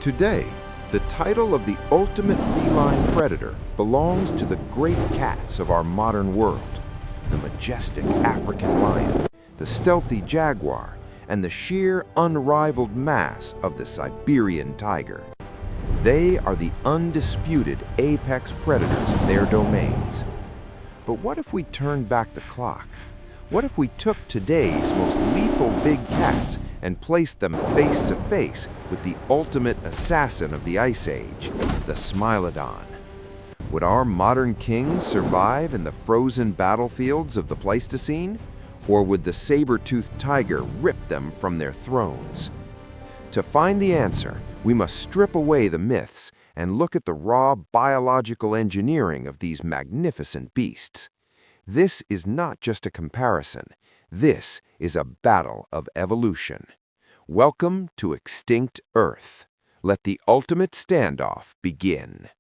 Today, the title of the ultimate feline predator belongs to the great cats of our modern world: the majestic African lion, the stealthy jaguar, and the sheer, unrivaled mass of the Siberian tiger. They are the undisputed apex predators of their domains. But what if we turned back the clock? What if we took today's most lethal big cats and placed them face to face with the ultimate assassin of the Ice Age, the Smilodon? Would our modern kings survive in the frozen battlefields of the Pleistocene? Or would the saber-toothed tiger rip them from their thrones? To find the answer, we must strip away the myths and look at the raw biological engineering of these magnificent beasts. This is not just a comparison. This is a battle of evolution. Welcome to Extinct Earth. Let the ultimate standoff begin.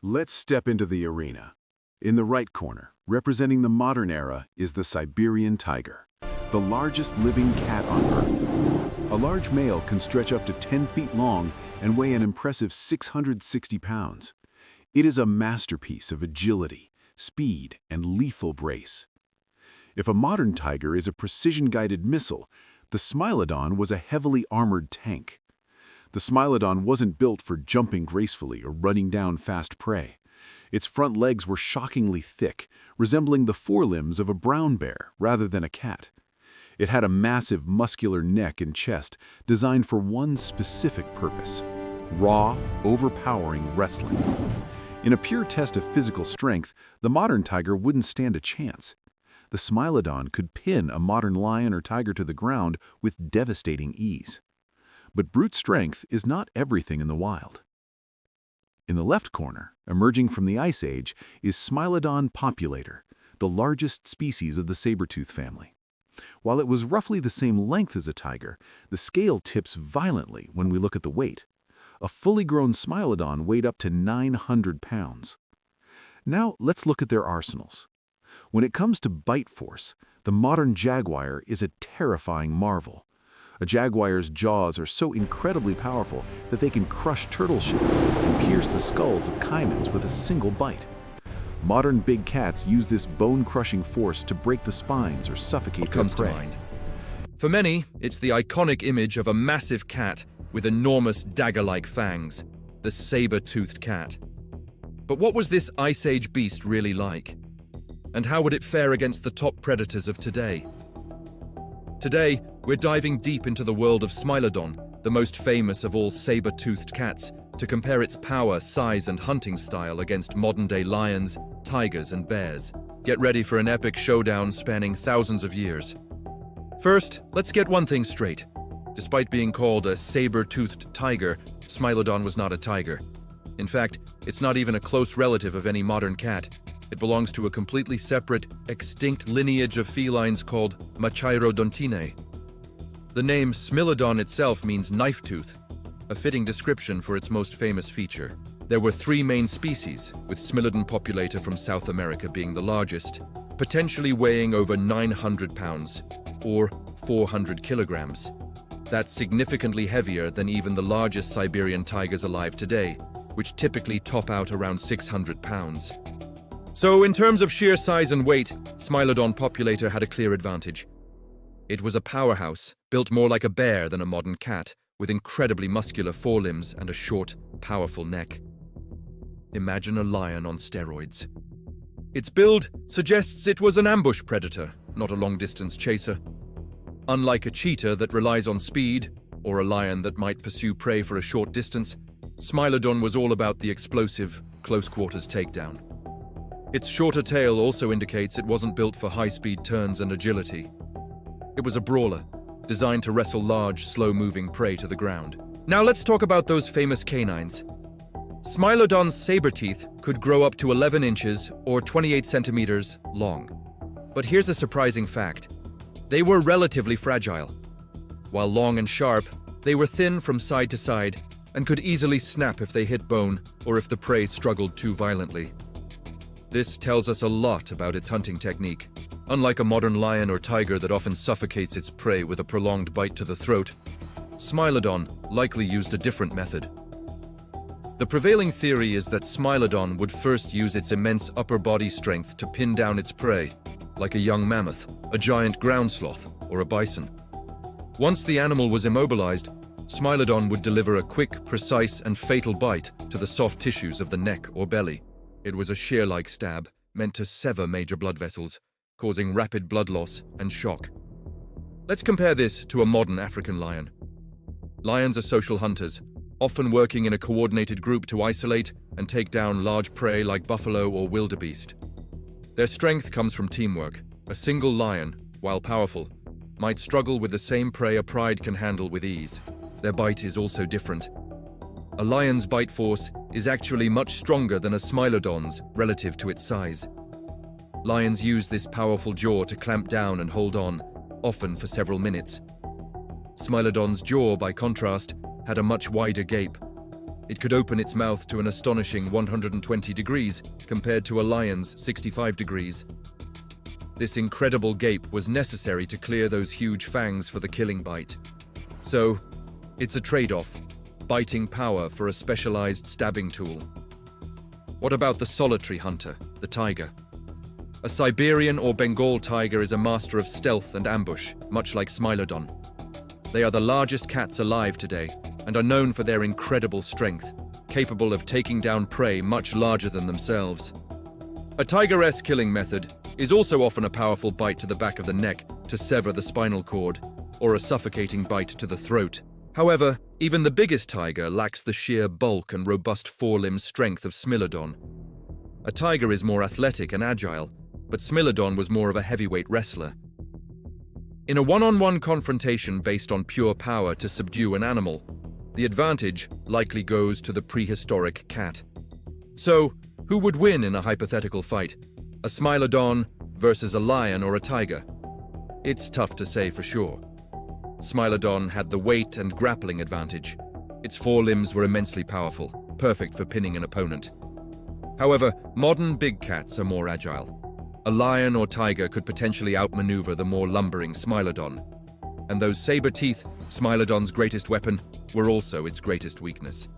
Let's step into the arena. In the right corner, representing the modern era, is the Siberian tiger, the largest living cat on Earth. A large male can stretch up to 10 feet long and weigh an impressive 660 pounds. It is a masterpiece of agility, speed, and lethal brace. If a modern tiger is a precision-guided missile, the Smilodon was a heavily armored tank. The Smilodon wasn't built for jumping gracefully or running down fast prey. Its front legs were shockingly thick, resembling the forelimbs of a brown bear rather than a cat. It had a massive muscular neck and chest designed for one specific purpose: raw, overpowering wrestling. In a pure test of physical strength, the modern tiger wouldn't stand a chance. The Smilodon could pin a modern lion or tiger to the ground with devastating ease. But brute strength is not everything in the wild. In the left corner, emerging from the Ice Age, is Smilodon populator, the largest species of the saber-tooth family. While it was roughly the same length as a tiger, the scale tips violently when we look at the weight. A fully grown Smilodon weighed up to 900 pounds. Now let's look at their arsenals. When it comes to bite force, the modern jaguar is a terrifying marvel. A jaguar's jaws are so incredibly powerful that they can crush turtle shells and pierce the skulls of caimans with a single bite. Modern big cats use this bone-crushing force to break the spines or suffocate their prey. To mind? For many, it's the iconic image of a massive cat with enormous dagger-like fangs, the saber-toothed cat. But what was this Ice Age beast really like? And how would it fare against the top predators of today? Today, we're diving deep into the world of Smilodon, the most famous of all saber-toothed cats, to compare its power, size, and hunting style against modern-day lions, tigers, and bears. Get ready for an epic showdown spanning thousands of years. First, let's get one thing straight. Despite being called a saber-toothed tiger, Smilodon was not a tiger. In fact, it's not even a close relative of any modern cat. It belongs to a completely separate, extinct lineage of felines called Machairodontinae. The name Smilodon itself means knife tooth, a fitting description for its most famous feature. There were three main species, with Smilodon populator from South America being the largest, potentially weighing over 900 pounds, or 400 kilograms. That's significantly heavier than even the largest Siberian tigers alive today, which typically top out around 600 pounds. So, in terms of sheer size and weight, Smilodon populator had a clear advantage. It was a powerhouse, built more like a bear than a modern cat, with incredibly muscular forelimbs and a short, powerful neck. Imagine a lion on steroids. Its build suggests it was an ambush predator, not a long-distance chaser. Unlike a cheetah that relies on speed, or a lion that might pursue prey for a short distance, Smilodon was all about the explosive, close-quarters takedown. Its shorter tail also indicates it wasn't built for high-speed turns and agility. It was a brawler, designed to wrestle large, slow-moving prey to the ground. Now let's talk about those famous canines. Smilodon's saber teeth could grow up to 11 inches or 28 centimeters long. But here's a surprising fact. They were relatively fragile. While long and sharp, they were thin from side to side and could easily snap if they hit bone or if the prey struggled too violently. This tells us a lot about its hunting technique. Unlike a modern lion or tiger that often suffocates its prey with a prolonged bite to the throat, Smilodon likely used a different method. The prevailing theory is that Smilodon would first use its immense upper body strength to pin down its prey, like a young mammoth, a giant ground sloth, or a bison. Once the animal was immobilized, Smilodon would deliver a quick, precise, and fatal bite to the soft tissues of the neck or belly. It was a shear-like stab, meant to sever major blood vessels, causing rapid blood loss and shock. Let's compare this to a modern African lion. Lions are social hunters, often working in a coordinated group to isolate and take down large prey like buffalo or wildebeest. Their strength comes from teamwork. A single lion, while powerful, might struggle with the same prey a pride can handle with ease. Their bite is also different. A lion's bite force is actually much stronger than a Smilodon's relative to its size. Lions use this powerful jaw to clamp down and hold on, often for several minutes. Smilodon's jaw, by contrast, had a much wider gape. It could open its mouth to an astonishing 120 degrees compared to a lion's 65 degrees. This incredible gape was necessary to clear those huge fangs for the killing bite. So, it's a trade-off, biting power for a specialized stabbing tool. What about the solitary hunter, the tiger? A Siberian or Bengal tiger is a master of stealth and ambush, much like Smilodon. They are the largest cats alive today and are known for their incredible strength, capable of taking down prey much larger than themselves. A tigeress killing method is also often a powerful bite to the back of the neck to sever the spinal cord, or a suffocating bite to the throat. However, even the biggest tiger lacks the sheer bulk and robust forelimb strength of Smilodon. A tiger is more athletic and agile, but Smilodon was more of a heavyweight wrestler. In a one-on-one confrontation based on pure power to subdue an animal, the advantage likely goes to the prehistoric cat. So, who would win in a hypothetical fight? A Smilodon versus a lion or a tiger? It's tough to say for sure. Smilodon had the weight and grappling advantage. Its forelimbs were immensely powerful, perfect for pinning an opponent. However, modern big cats are more agile. A lion or tiger could potentially outmaneuver the more lumbering Smilodon. And those saber teeth, Smilodon's greatest weapon, were also its greatest weakness.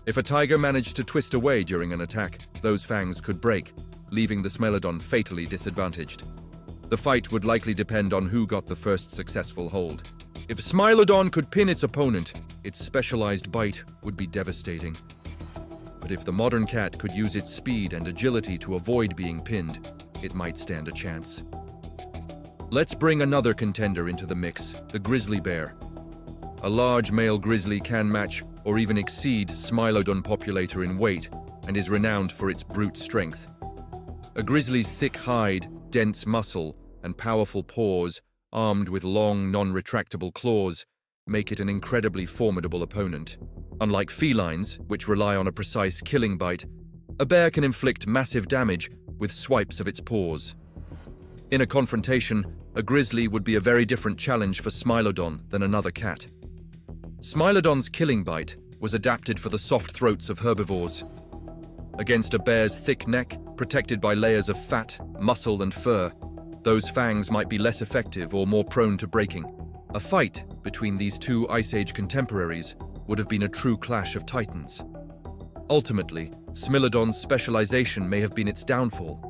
If a tiger managed to twist away during an attack, those fangs could break, leaving the Smilodon fatally disadvantaged. The fight would likely depend on who got the first successful hold. If Smilodon could pin its opponent, its specialized bite would be devastating. But if the modern cat could use its speed and agility to avoid being pinned, it might stand a chance. Let's bring another contender into the mix, the grizzly bear. A large male grizzly can match or even exceed Smilodon populator in weight and is renowned for its brute strength. A grizzly's thick hide, dense muscle, and powerful paws, armed with long, non-retractable claws, make it an incredibly formidable opponent. Unlike felines, which rely on a precise killing bite, a bear can inflict massive damage with swipes of its paws. In a confrontation, a grizzly would be a very different challenge for Smilodon than another cat. Smilodon's killing bite was adapted for the soft throats of herbivores. Against a bear's thick neck, protected by layers of fat, muscle, and fur, those fangs might be less effective or more prone to breaking. A fight between these two Ice Age contemporaries would have been a true clash of titans. Ultimately, Smilodon's specialization may have been its downfall.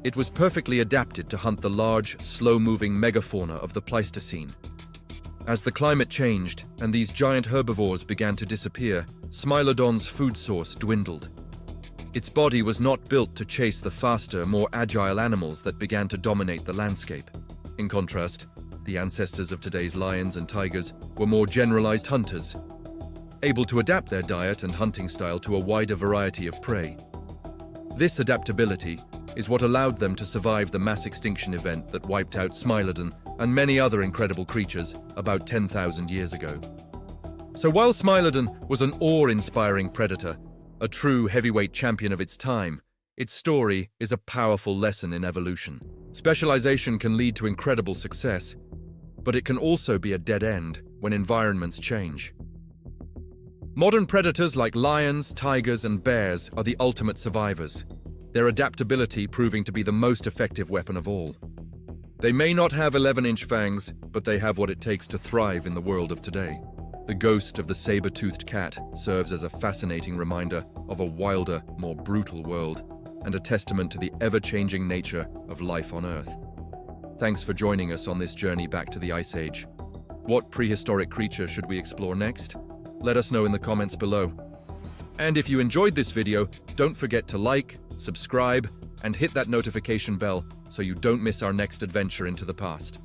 It was perfectly adapted to hunt the large, slow-moving megafauna of the Pleistocene. As the climate changed and these giant herbivores began to disappear, Smilodon's food source dwindled. Its body was not built to chase the faster, more agile animals that began to dominate the landscape. In contrast, the ancestors of today's lions and tigers were more generalized hunters, able to adapt their diet and hunting style to a wider variety of prey. This adaptability is what allowed them to survive the mass extinction event that wiped out Smilodon and many other incredible creatures about 10,000 years ago. So while Smilodon was an awe-inspiring predator, a true heavyweight champion of its time, its story is a powerful lesson in evolution. Specialization can lead to incredible success, but it can also be a dead end when environments change. Modern predators like lions, tigers, and bears are the ultimate survivors, their adaptability proving to be the most effective weapon of all. They may not have 11-inch fangs, but they have what it takes to thrive in the world of today. The ghost of the saber-toothed cat serves as a fascinating reminder of a wilder, more brutal world, and a testament to the ever-changing nature of life on Earth. Thanks for joining us on this journey back to the Ice Age. What prehistoric creature should we explore next? Let us know in the comments below. And if you enjoyed this video, don't forget to like, subscribe, and hit that notification bell so you don't miss our next adventure into the past.